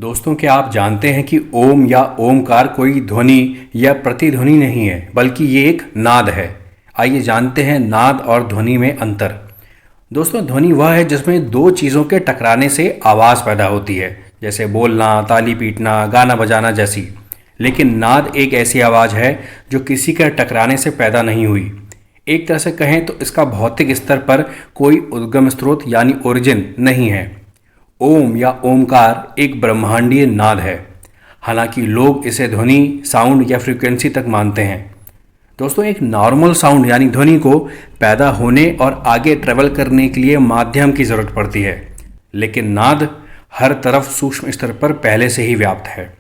दोस्तों, क्या आप जानते हैं कि ओम या ओमकार कोई ध्वनि या प्रतिध्वनि नहीं है, बल्कि ये एक नाद है। आइए जानते हैं नाद और ध्वनि में अंतर। दोस्तों, ध्वनि वह है जिसमें दो चीज़ों के टकराने से आवाज़ पैदा होती है, जैसे बोलना, ताली पीटना, गाना बजाना जैसी। लेकिन नाद एक ऐसी आवाज़ है जो किसी के टकराने से पैदा नहीं हुई। एक तरह से कहें तो इसका भौतिक स्तर पर कोई उद्गम स्रोत यानी ओरिजिन नहीं है। ओम या ओमकार एक ब्रह्मांडीय नाद है। हालांकि लोग इसे ध्वनि, साउंड या फ्रीक्वेंसी तक मानते हैं। दोस्तों, एक नॉर्मल साउंड यानी ध्वनि को पैदा होने और आगे ट्रेवल करने के लिए माध्यम की ज़रूरत पड़ती है, लेकिन नाद हर तरफ सूक्ष्म स्तर पर पहले से ही व्याप्त है।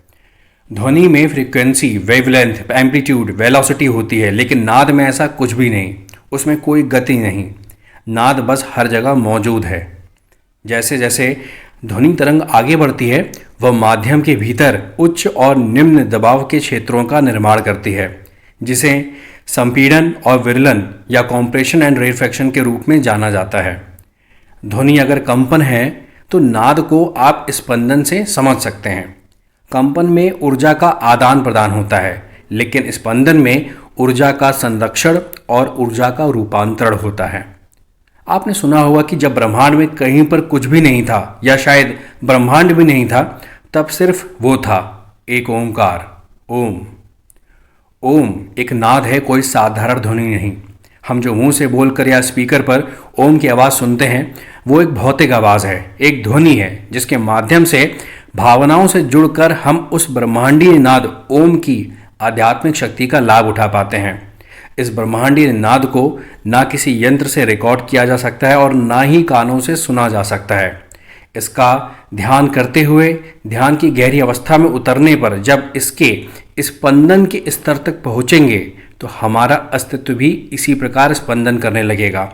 ध्वनि में फ्रीक्वेंसी, वेवलेंथ, एम्पलीट्यूड, वेलोसिटी होती है, लेकिन नाद में ऐसा कुछ भी नहीं। उसमें कोई गति नहीं। नाद बस हर जगह मौजूद है। जैसे जैसे ध्वनि तरंग आगे बढ़ती है, वह माध्यम के भीतर उच्च और निम्न दबाव के क्षेत्रों का निर्माण करती है, जिसे संपीड़न और विरलन या कॉम्प्रेशन एंड रेरफैक्शन के रूप में जाना जाता है। ध्वनि अगर कंपन है तो नाद को आप स्पंदन से समझ सकते हैं। कंपन में ऊर्जा का आदान प्रदान होता है, लेकिन स्पंदन में ऊर्जा का संरक्षण और ऊर्जा का रूपांतरण होता है। आपने सुना होगा कि जब ब्रह्मांड में कहीं पर कुछ भी नहीं था, या शायद ब्रह्मांड भी नहीं था, तब सिर्फ वो था, एक ओमकार, ओम। ओम एक नाद है, कोई साधारण ध्वनि नहीं। हम जो मुंह से बोलकर या स्पीकर पर ओम की आवाज़ सुनते हैं, वो एक भौतिक आवाज़ है, एक ध्वनि है, जिसके माध्यम से भावनाओं से जुड़कर हम उस ब्रह्मांडीय नाद ओम की आध्यात्मिक शक्ति का लाभ उठा पाते हैं। इस ब्रह्मांडीय नाद को ना किसी यंत्र से रिकॉर्ड किया जा सकता है और ना ही कानों से सुना जा सकता है। इसका ध्यान करते हुए, ध्यान की गहरी अवस्था में उतरने पर जब इसके स्पंदन के स्तर तक पहुँचेंगे तो हमारा अस्तित्व भी इसी प्रकार स्पंदन करने लगेगा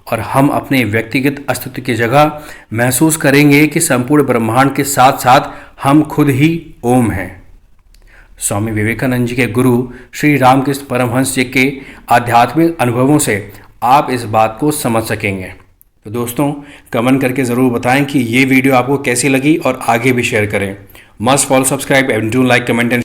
और हम अपने व्यक्तिगत अस्तित्व की जगह महसूस करेंगे कि संपूर्ण ब्रह्मांड के साथ साथ हम खुद ही ओम हैं। स्वामी विवेकानंद जी के गुरु श्री रामकृष्ण परमहंस जी के आध्यात्मिक अनुभवों से आप इस बात को समझ सकेंगे। तो दोस्तों, कमेंट करके ज़रूर बताएं कि ये वीडियो आपको कैसी लगी और आगे भी शेयर करें। Must follow, subscribe and do like, comment and